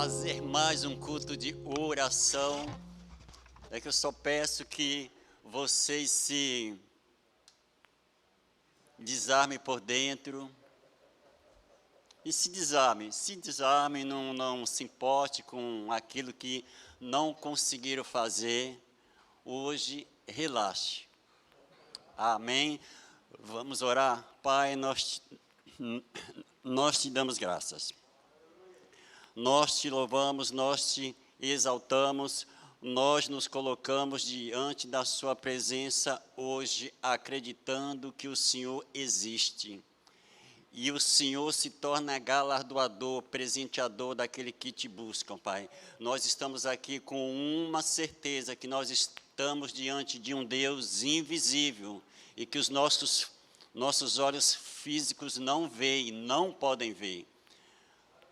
fazer mais um culto de oração. É que eu só peço que vocês se desarmem por dentro. E se desarmem, não se importe com aquilo que não conseguiram fazer. Hoje, relaxe. Amém? Vamos orar? Pai, nós te damos graças. Nós te louvamos, nós te exaltamos, nós nos colocamos diante da sua presença hoje, acreditando que o Senhor existe. E o Senhor se torna galardoador, presenteador daquele que te buscam, Pai. Nós estamos aqui com uma certeza, que nós estamos diante de um Deus invisível e que os nossos olhos físicos não veem, não podem ver.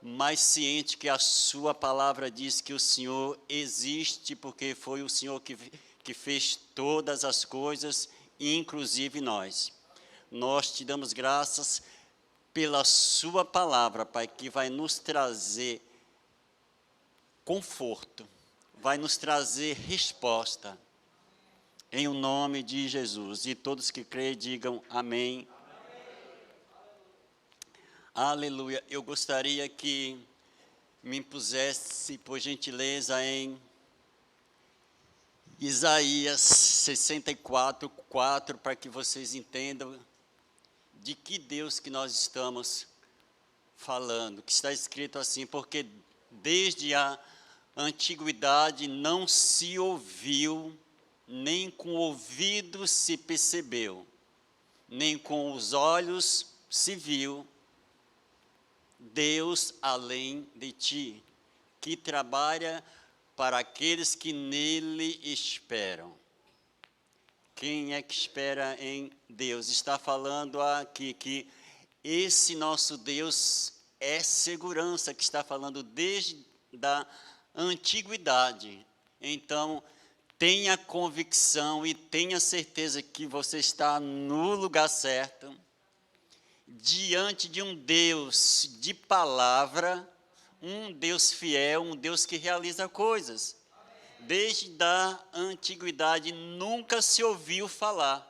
Mas ciente que a sua palavra diz que o Senhor existe, porque foi o Senhor que fez todas as coisas, inclusive nós. Nós te damos graças pela sua palavra, Pai, que vai nos trazer conforto, vai nos trazer resposta, em o nome de Jesus. E todos que creem, digam amém. Aleluia. Eu gostaria que me impusesse, por gentileza, em Isaías 64, 4, para que vocês entendam de que Deus que nós estamos falando, que está escrito assim: porque desde a antiguidade não se ouviu, nem com o ouvido se percebeu, nem com os olhos se viu, Deus além de ti, que trabalha para aqueles que nele esperam. Quem é que espera em Deus? Está falando aqui que esse nosso Deus é segurança, que está falando desde a antiguidade. Então, tenha convicção e tenha certeza que você está no lugar certo, diante de um Deus de palavra, um Deus fiel, um Deus que realiza coisas. Desde a antiguidade nunca se ouviu falar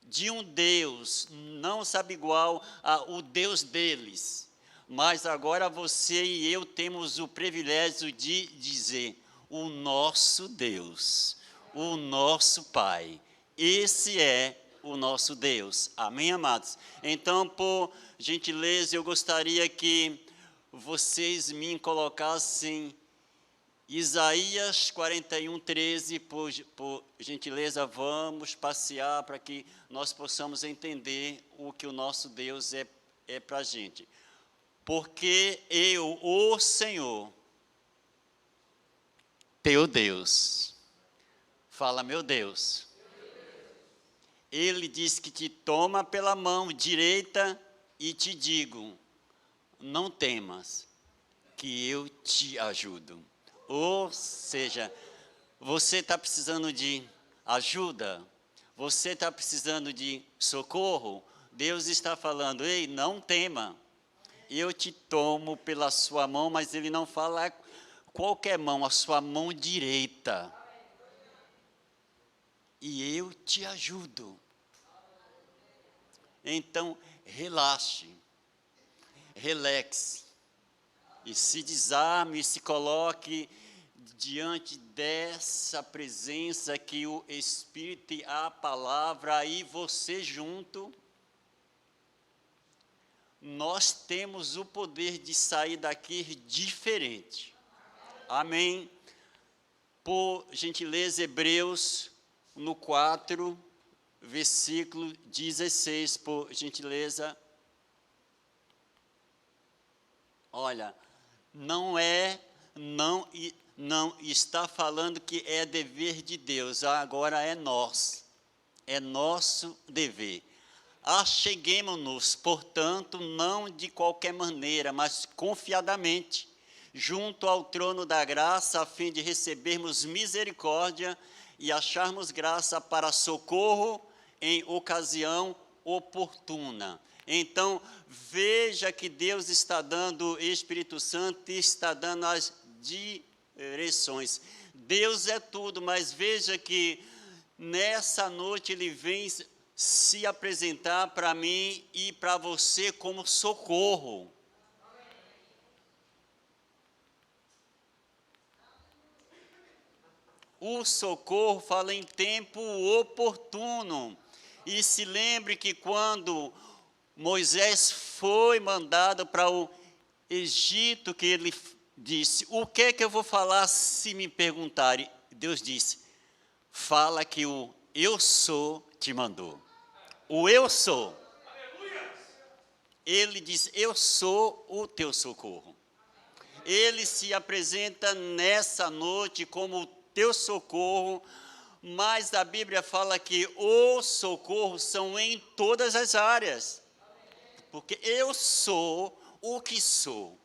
de um Deus, não sabe igual ao Deus deles, mas agora você e eu temos o privilégio de dizer: o nosso Deus, o nosso Pai, esse é o nosso Deus. Amém, amados? Então, por gentileza, eu gostaria que vocês me colocassem Isaías 41, 13, por gentileza. Vamos passear para que nós possamos entender o que o nosso Deus é para a gente. Porque eu, o Senhor, teu Deus, fala, meu Deus, Ele diz que te toma pela mão direita e te digo: não temas, que eu te ajudo. Ou seja, você está precisando de ajuda, você está precisando de socorro, Deus está falando: ei, não tema, eu te tomo pela sua mão, mas Ele não fala qualquer mão, a sua mão direita, e eu te ajudo. Então, relaxe, relaxe, e se desarme e se coloque diante dessa presença que o Espírito e a palavra e você junto, nós temos o poder de sair daqui diferente. Amém? Por gentileza, Hebreus no 4, versículo 16, por gentileza. Olha, não está falando que é dever de Deus, agora é nosso dever. Acheguemo-nos, portanto, não de qualquer maneira, mas confiadamente, junto ao trono da graça, a fim de recebermos misericórdia e acharmos graça para socorro em ocasião oportuna. Então, veja que Deus está dando, o Espírito Santo está dando as direções. Deus é tudo, mas veja que nessa noite Ele vem se apresentar para mim e para você como socorro. O socorro fala em tempo oportuno. E se lembre que quando Moisés foi mandado para o Egito, que ele disse, o que é que eu vou falar se me perguntarem? Deus disse, fala que o eu sou te mandou. O eu sou. Ele diz, eu sou o teu socorro. Ele se apresenta nessa noite como o teu socorro, mas a Bíblia fala que o socorro são em todas as áreas. Porque eu sou o que sou.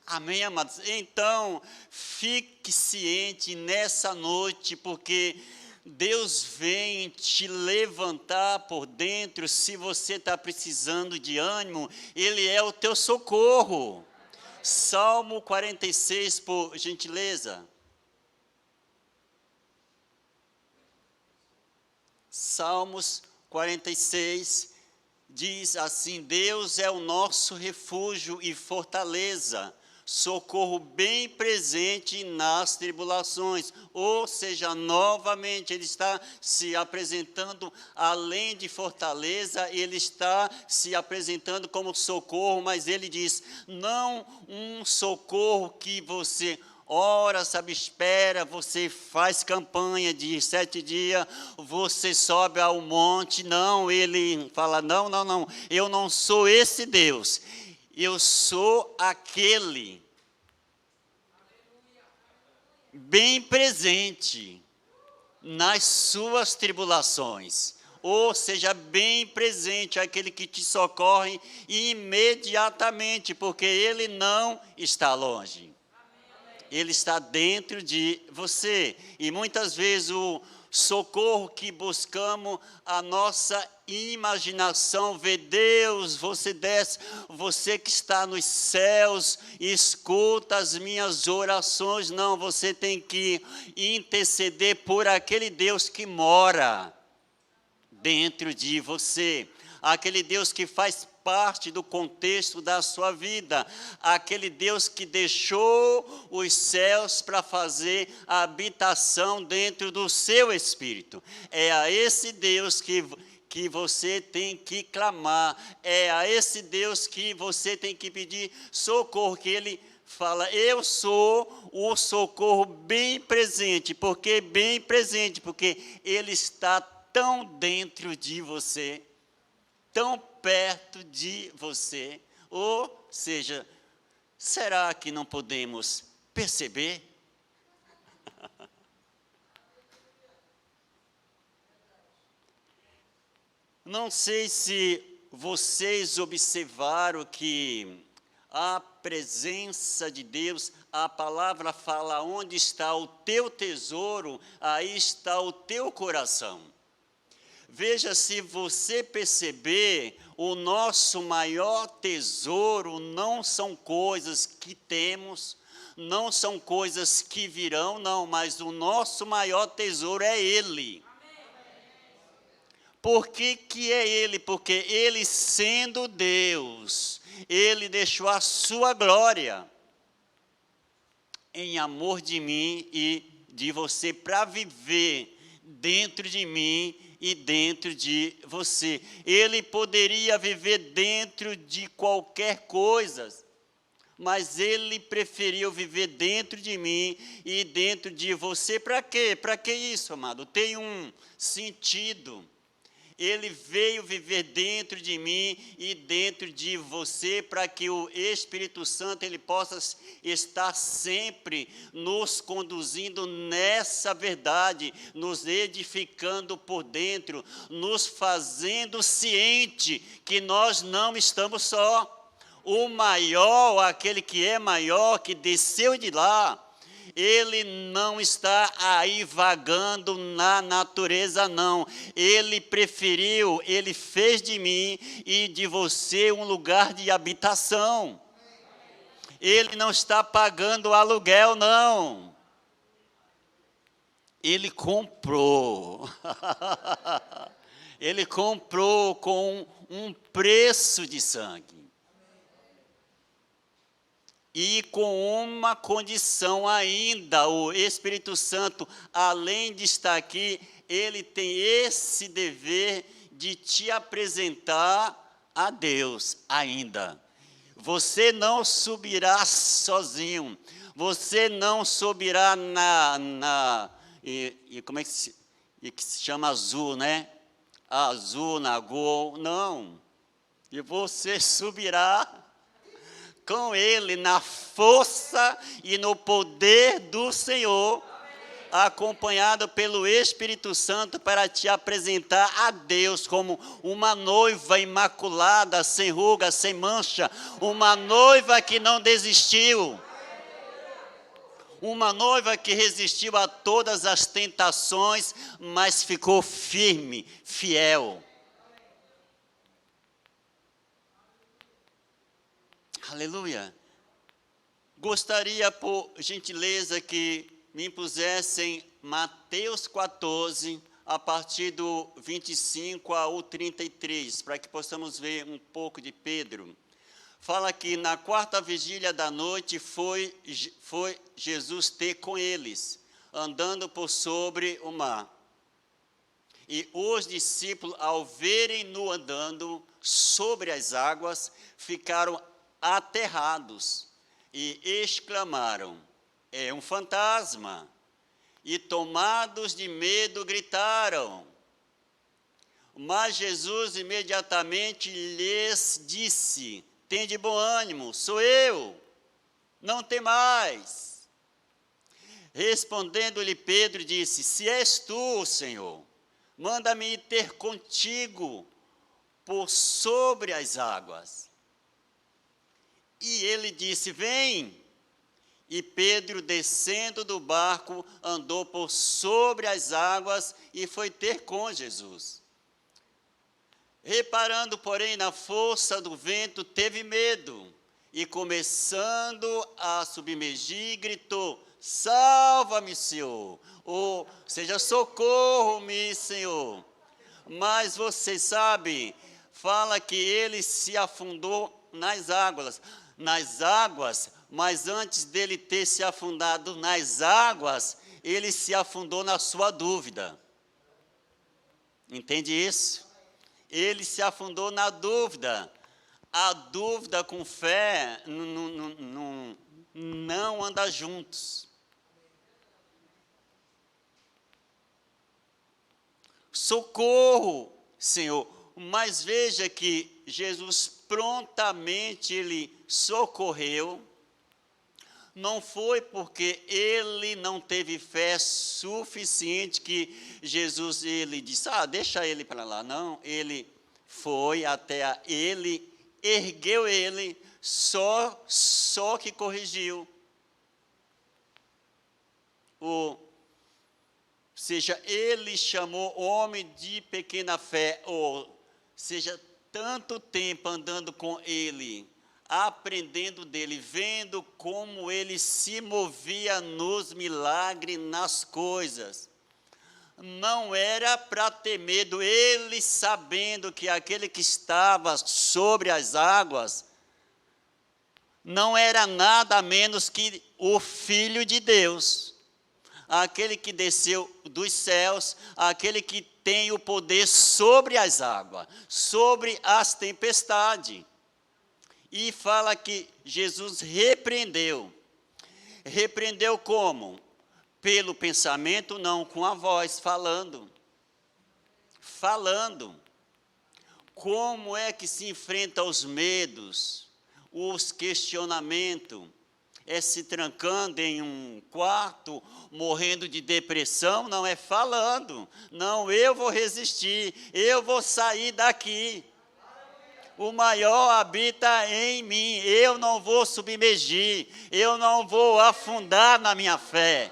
Amém, amados? Então, fique ciente nessa noite, porque Deus vem te levantar por dentro. Se você está precisando de ânimo, Ele é o teu socorro. Salmo 46, por gentileza. Salmos 46 diz assim: Deus é o nosso refúgio e fortaleza, socorro bem presente nas tribulações. Ou seja, novamente, Ele está se apresentando, além de fortaleza, Ele está se apresentando como socorro, mas Ele diz, não um socorro que você ora, sabe, espera, você faz campanha de 7 dias, você sobe ao monte. Não, Ele fala, não, eu não sou esse Deus. Eu sou aquele bem presente nas suas tribulações, ou seja, bem presente, aquele que te socorre imediatamente, porque Ele não está longe. Ele está dentro de você. E muitas vezes o socorro que buscamos, a nossa imaginação vê Deus, você desce, você que está nos céus, escuta as minhas orações. Não, você tem que interceder por aquele Deus que mora dentro de você, aquele Deus que faz parte do contexto da sua vida, aquele Deus que deixou os céus para fazer a habitação dentro do seu espírito. É a esse Deus que você tem que clamar, é a esse Deus que você tem que pedir socorro, que Ele fala, eu sou o socorro bem presente, porque Ele está tão dentro de você, tão perto de você. Ou seja, será que não podemos perceber? Não sei se vocês observaram que a presença de Deus, a palavra fala, onde está o teu tesouro, aí está o teu coração. Veja, se você perceber, o nosso maior tesouro não são coisas que temos, não são coisas que virão, não, mas o nosso maior tesouro é Ele. Por que é Ele? Porque Ele, sendo Deus, Ele deixou a sua glória em amor de mim e de você, para viver dentro de mim e dentro de você. Ele poderia viver dentro de qualquer coisa, mas Ele preferiu viver dentro de mim e dentro de você. Para quê? Para que isso, amado? Tem um sentido. Ele veio viver dentro de mim e dentro de você, para que o Espírito Santo ele possa estar sempre nos conduzindo nessa verdade, nos edificando por dentro, nos fazendo ciente que nós não estamos só. O maior, aquele que é maior, que desceu de lá, Ele não está aí vagando na natureza, não. Ele preferiu, Ele fez de mim e de você um lugar de habitação. Ele não está pagando aluguel, não. Ele comprou. Ele comprou com um preço de sangue. E com uma condição ainda, o Espírito Santo, além de estar aqui, ele tem esse dever de te apresentar a Deus ainda. Você não subirá sozinho, você não subirá como é que se chama azul, né? Azul, na Gol, não. E você subirá com ele na força e no poder do Senhor, acompanhado pelo Espírito Santo, para te apresentar a Deus como uma noiva imaculada, sem ruga, sem mancha, uma noiva que não desistiu, uma noiva que resistiu a todas as tentações, mas ficou firme, fiel. Aleluia. Gostaria, por gentileza, que me impusessem Mateus 14, a partir do 25 ao 33, para que possamos ver um pouco de Pedro. Fala que na quarta vigília da noite foi Jesus ter com eles, andando por sobre o mar. E os discípulos, ao verem-no andando sobre as águas, ficaram aterrados e exclamaram: é um fantasma! E tomados de medo gritaram. Mas Jesus imediatamente lhes disse: tende bom ânimo, sou eu, não temais. Respondendo-lhe Pedro, disse: se és tu, Senhor, manda-me ir ter contigo por sobre as águas. E ele disse: vem. E Pedro, descendo do barco, andou por sobre as águas e foi ter com Jesus. Reparando, porém, na força do vento, teve medo, e começando a submergir, gritou: salva-me, Senhor, ou seja, socorro-me, Senhor. Mas vocês sabem, fala que ele se afundou nas águas, mas antes dele ter se afundado nas águas, ele se afundou na sua dúvida. Entende isso? Ele se afundou na dúvida. A dúvida com fé não anda juntos. Socorro, Senhor. Mas veja que Jesus prontamente ele socorreu. Não foi porque ele não teve fé suficiente que Jesus ele disse: deixa ele para lá. Não, ele foi até ele, ergueu ele, só que corrigiu. Ou seja, ele chamou homem de pequena fé, ou seja, tanto tempo andando com ele, aprendendo dele, vendo como ele se movia nos milagres, nas coisas. Não era para ter medo, ele sabendo que aquele que estava sobre as águas não era nada menos que o Filho de Deus, aquele que desceu dos céus, aquele que tem o poder sobre as águas, sobre as tempestades. E fala que Jesus repreendeu. Repreendeu como? Pelo pensamento, não, com a voz, falando. Falando. Como é que se enfrenta os medos, os questionamentos? É se trancando em um quarto, morrendo de depressão? Não, é falando. Não, eu vou resistir, eu vou sair daqui. O maior habita em mim, eu não vou submergir, eu não vou afundar na minha fé.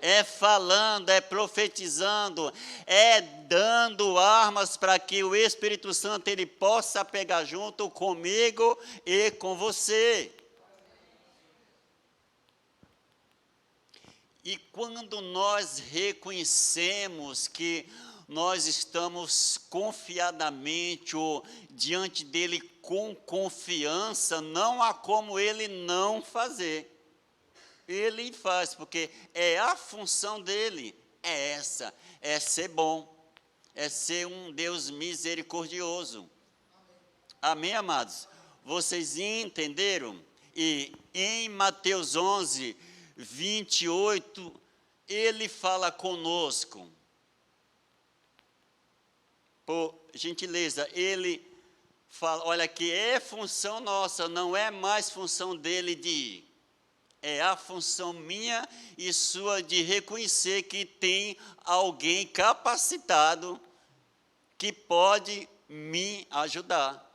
É falando, é profetizando, é dando armas para que o Espírito Santo ele possa pegar junto comigo e com você. E quando nós reconhecemos que nós estamos confiadamente ou diante dele com confiança, não há como ele não fazer. Ele faz, porque é a função dele, é essa, é ser bom, é ser um Deus misericordioso. Amém, amados? Vocês entenderam? E em Mateus 11, 28, ele fala conosco. Por gentileza, ele fala, olha que é função nossa, não é mais função dele de ir. É a função minha e sua de reconhecer que tem alguém capacitado que pode me ajudar.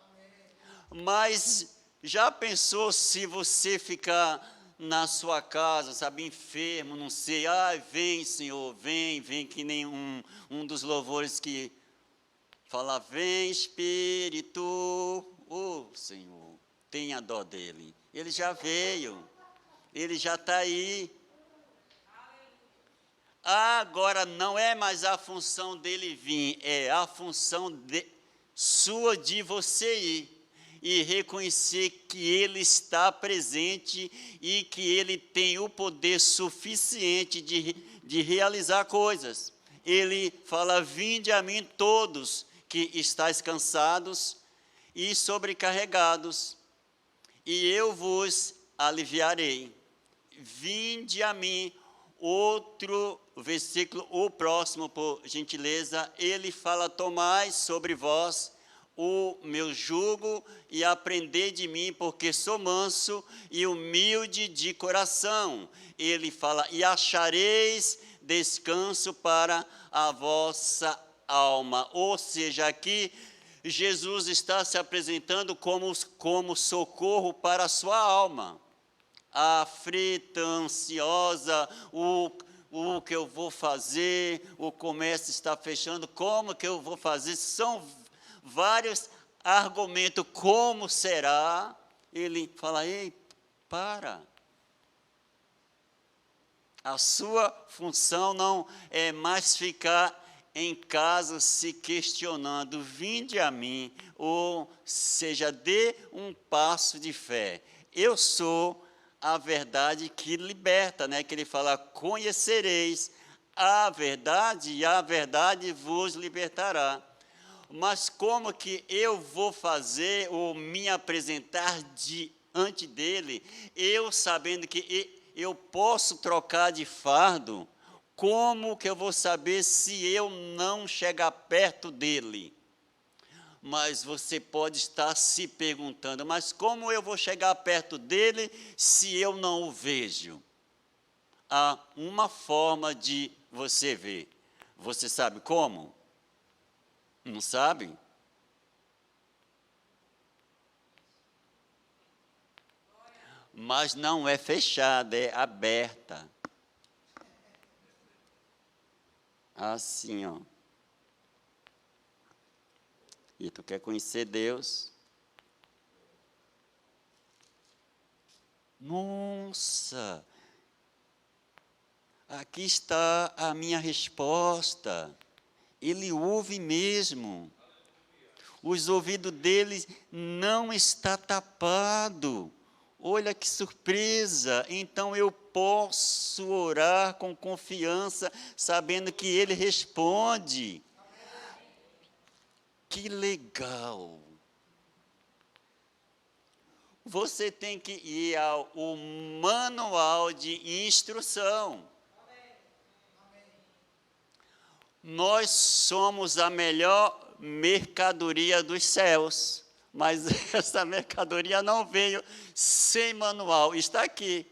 Mas já pensou se você ficar na sua casa, sabe, enfermo, não sei, vem, Senhor, vem, que nem um dos louvores que fala, vem, Espírito, Senhor, tenha dó dele. Ele já veio, ele já está aí. Agora não é mais a função dele vir, é a função sua de você ir. E reconhecer que ele está presente e que ele tem o poder suficiente de realizar coisas. Ele fala, vinde a mim todos que estáis cansados e sobrecarregados, e eu vos aliviarei. Vinde a mim. Outro versículo, o próximo, por gentileza, ele fala, tomai sobre vós o meu jugo e aprendei de mim, porque sou manso e humilde de coração. Ele fala, e achareis descanso para a vossa alma. Ou seja, aqui Jesus está se apresentando como socorro para a sua alma. Aflita, ansiosa, o que eu vou fazer, o comércio está fechando, como que eu vou fazer? São vários argumentos, como será? Ele fala, ei, para. A sua função não é mais ficar em casa se questionando, vinde a mim, ou seja, dê um passo de fé. Eu sou a verdade que liberta, né? Que ele fala, conhecereis a verdade e a verdade vos libertará. Mas como que eu vou fazer ou me apresentar diante dele, eu sabendo que eu posso trocar de fardo? Como que eu vou saber se eu não chegar perto dele? Mas você pode estar se perguntando, mas como eu vou chegar perto dele se eu não o vejo? Há uma forma de você ver. Você sabe como? Não sabe? Mas não é fechada, é aberta. Assim, ó. E tu quer conhecer Deus? Nossa! Aqui está a minha resposta. Ele ouve mesmo. Os ouvidos dele não está tapado. Olha que surpresa! Então eu posso orar com confiança, sabendo que ele responde. Que legal! Você tem que ir ao manual de instrução. Nós somos a melhor mercadoria dos céus, mas essa mercadoria não veio sem manual. Está aqui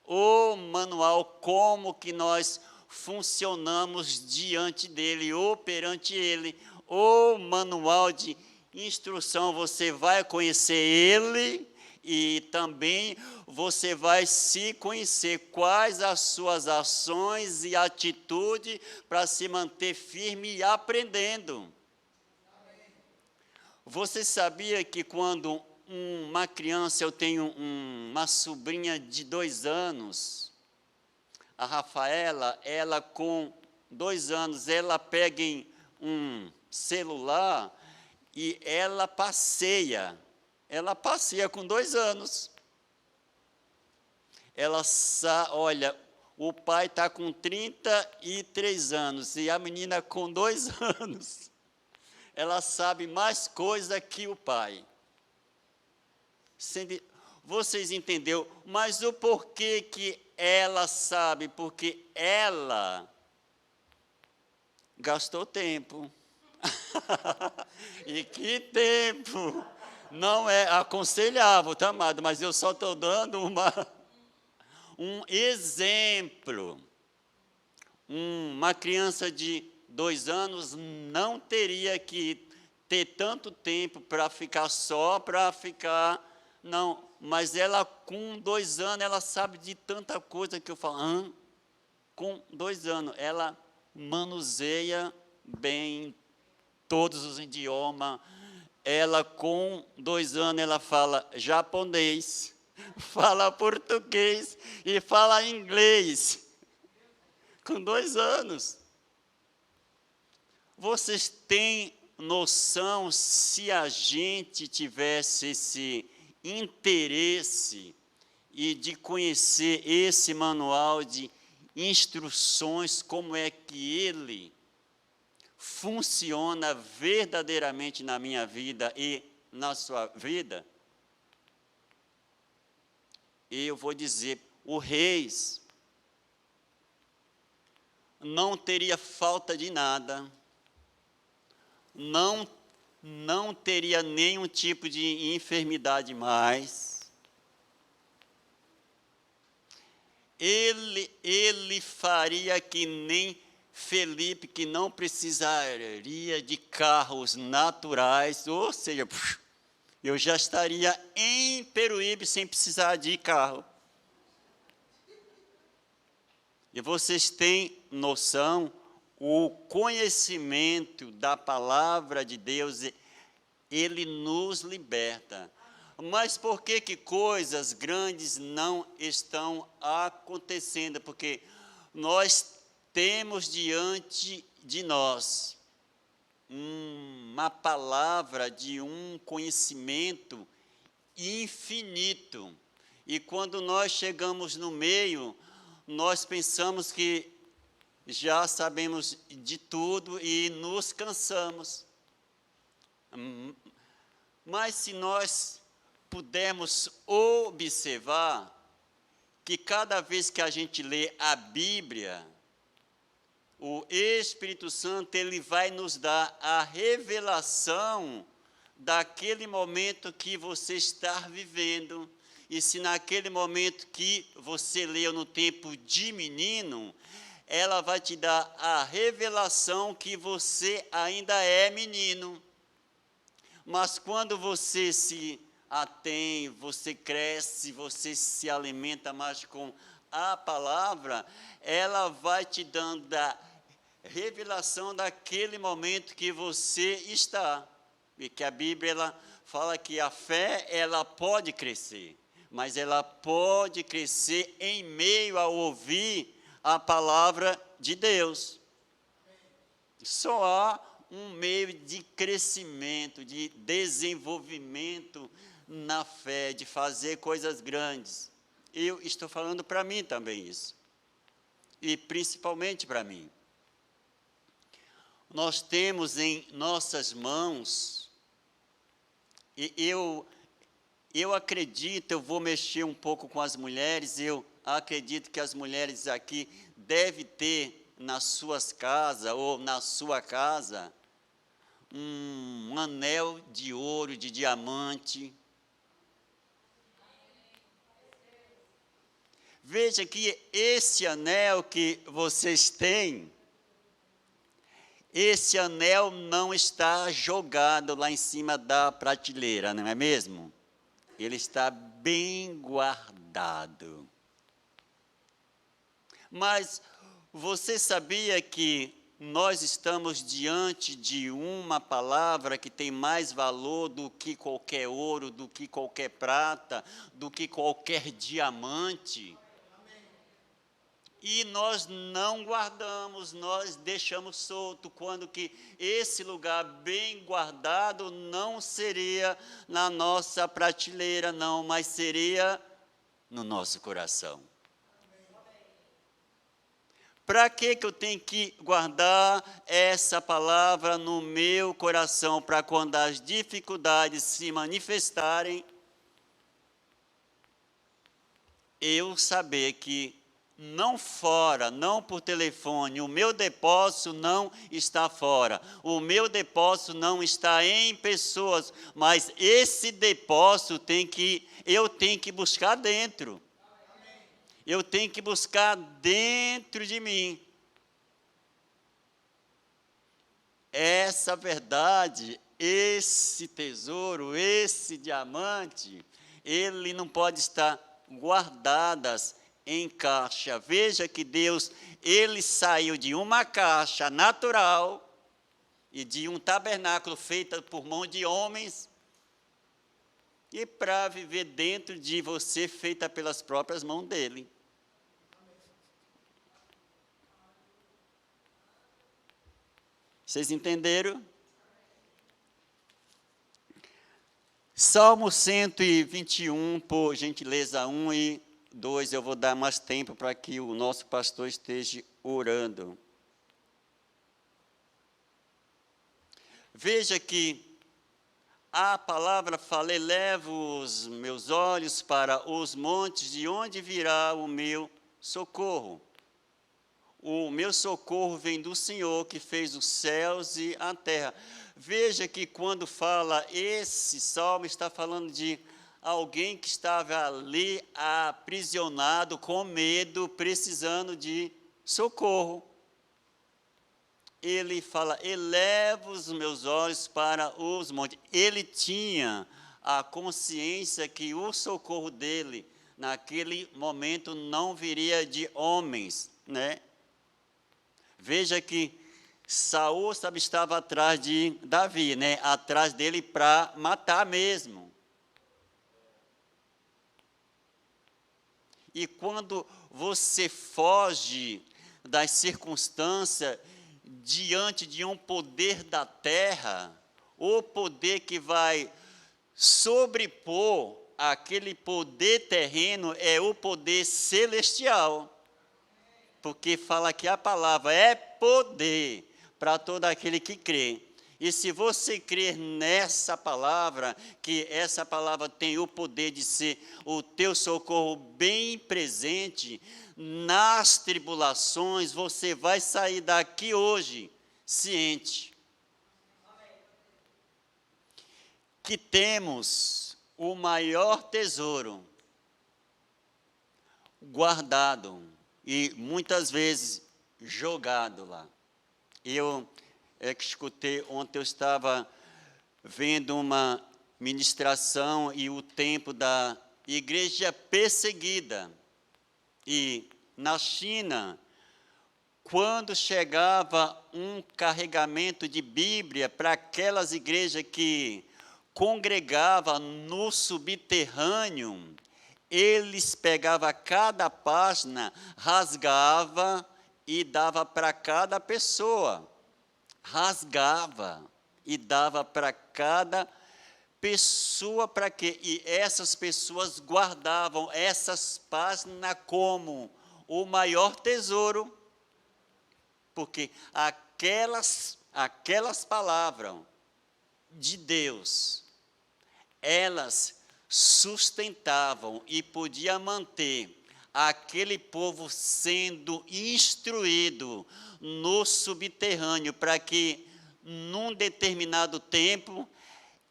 o manual, como que nós funcionamos diante dele ou perante ele. O manual de instrução, você vai conhecer ele e também você vai se conhecer quais as suas ações e atitudes para se manter firme e aprendendo. Você sabia que quando uma criança, eu tenho uma sobrinha de 2 anos, A Rafaela, ela com 2 anos, ela pega em um celular e ela passeia. Ela passeia com 2 anos. Olha, o pai está com 33 anos e a menina com 2 anos. Ela sabe mais coisa que o pai. Vocês entenderam? Mas o porquê que ela sabe? Porque ela gastou tempo. E que tempo! Não é aconselhável, tá, amado? Mas eu só estou dando um exemplo. Uma criança de 2 anos não teria que ter tanto tempo para ficar não, mas ela com 2 anos, ela sabe de tanta coisa que eu falo, com 2 anos, ela manuseia bem todos os idiomas, ela com 2 anos, ela fala japonês, fala português e fala inglês, com 2 anos. Vocês têm noção, se a gente tivesse esse interesse e de conhecer esse manual de instruções, como é que ele funciona verdadeiramente na minha vida e na sua vida? Eu vou dizer, o Reis não teria falta de nada, não teria nenhum tipo de enfermidade mais. Ele faria que nem Felipe, que não precisaria de carros naturais, ou seja, eu já estaria em Peruíbe sem precisar de carro. E vocês têm noção, o conhecimento da palavra de Deus, ele nos liberta. Mas por que coisas grandes não estão acontecendo? Porque nós temos diante de nós uma palavra de um conhecimento infinito. E quando nós chegamos no meio, nós pensamos que já sabemos de tudo e nos cansamos. Mas se nós pudermos observar que cada vez que a gente lê a Bíblia, o Espírito Santo, ele vai nos dar a revelação daquele momento que você está vivendo. E se naquele momento que você leu no tempo de menino, ela vai te dar a revelação que você ainda é menino. Mas quando você se atém, você cresce, você se alimenta mais com a palavra, ela vai te dando a revelação daquele momento que você está. E que a Bíblia ela fala que a fé ela pode crescer, mas ela pode crescer em meio a ouvir a palavra de Deus. Só há um meio de crescimento, de desenvolvimento na fé, de fazer coisas grandes. Eu estou falando para mim também isso. E principalmente para mim. Nós temos em nossas mãos, e eu acredito, eu vou mexer um pouco com as mulheres, eu acredito que as mulheres aqui devem ter nas suas casas, ou na sua casa, um anel de ouro, de diamante. Veja que esse anel que vocês têm, esse anel não está jogado lá em cima da prateleira, não é mesmo? Ele está bem guardado. Mas você sabia que nós estamos diante de uma palavra que tem mais valor do que qualquer ouro, do que qualquer prata, do que qualquer diamante? e nós não guardamos, nós deixamos solto, quando que esse lugar bem guardado não seria na nossa prateleira, não, mas seria no nosso coração. Para que eu tenho que guardar essa palavra no meu coração? Para quando as dificuldades se manifestarem, eu saber que não fora, não por telefone, o meu depósito não está fora, o meu depósito não está em pessoas, mas esse depósito eu tenho que buscar dentro. Eu tenho que buscar dentro de mim. Essa verdade, esse tesouro, esse diamante, ele não pode estar guardadas em caixa. Veja que Deus, ele saiu de uma caixa natural e de um tabernáculo feito por mão de homens, e para viver dentro de você, feita pelas próprias mãos dele. Vocês entenderam? Salmo 121, por gentileza, 1 e 2, eu vou dar mais tempo para que o nosso pastor esteja orando. Veja que a palavra fala: elevo os meus olhos para os montes, de onde virá o meu socorro? O meu socorro vem do Senhor, que fez os céus e a terra. Veja que quando fala esse salmo, está falando de alguém que estava ali aprisionado, com medo, precisando de socorro. Ele fala: elevo os meus olhos para os montes. Ele tinha a consciência que o socorro dele, naquele momento, não viria de homens, né? Veja que Saul estava atrás de Davi, né? Atrás dele para matar mesmo. E quando você foge das circunstâncias diante de um poder da terra, o poder que vai sobrepor aquele poder terreno é o poder celestial. Porque fala que a palavra é poder para todo aquele que crê. E se você crer nessa palavra, que essa palavra tem o poder de ser o teu socorro bem presente nas tribulações, você vai sair daqui hoje ciente que temos o maior tesouro guardado e muitas vezes jogado lá. Eu que escutei ontem, eu estava vendo uma ministração e o tempo da igreja perseguida. E na China, quando chegava um carregamento de Bíblia para aquelas igrejas que congregavam no subterrâneo, eles pegavam cada página, rasgava e dava para cada pessoa. Rasgava e dava para cada pessoa, para quê? E essas pessoas guardavam essas páginas como o maior tesouro, porque aquelas palavras de Deus, elas sustentavam e podia manter aquele povo sendo instruído no subterrâneo, para que num determinado tempo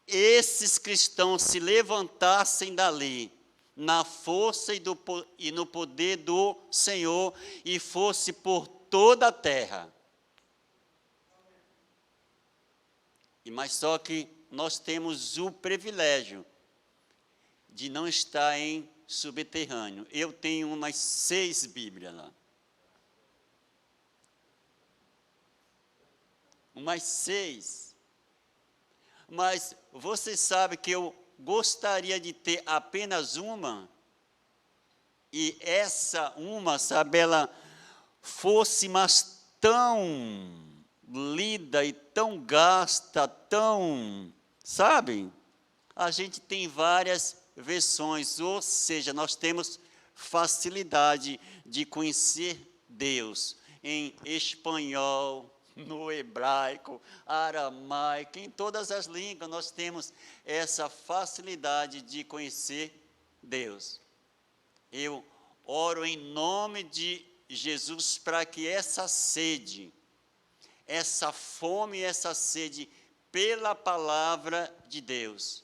esses cristãos se levantassem dali na força e no poder do Senhor, e fosse por toda a terra. Mas só que nós temos o privilégio de não estar em subterrâneo. Eu tenho umas 6 Bíblias lá. Umas 6. Mas você sabe que eu gostaria de ter apenas uma, e essa uma, sabe, ela fosse mas tão lida e tão gasta, tão, sabe? A gente tem várias versões, ou seja, nós temos facilidade de conhecer Deus em espanhol, no hebraico, aramaico, em todas as línguas nós temos essa facilidade de conhecer Deus. Eu oro em nome de Jesus para que essa sede, essa fome, essa sede pela palavra de Deus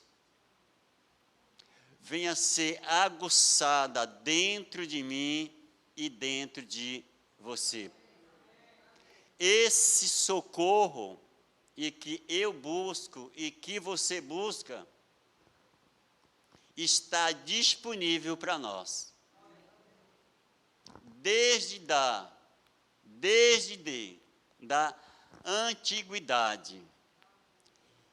venha ser aguçada dentro de mim e dentro de você. Esse socorro e que eu busco e que você busca está disponível para nós. Desde da antiguidade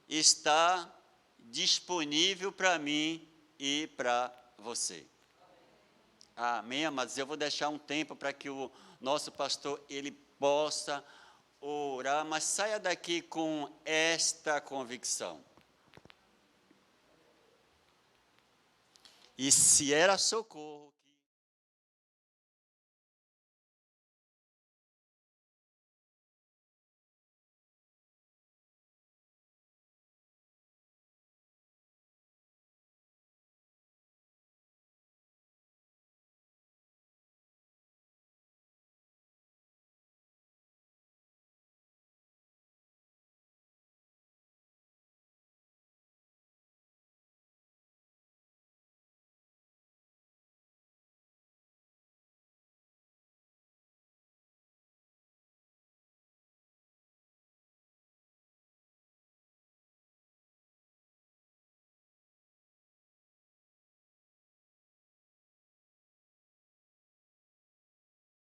está disponível para mim e para você. Amém, amados? Eu vou deixar um tempo para que o nosso pastor ele possa orar, mas saia daqui com esta convicção. E se era socorro,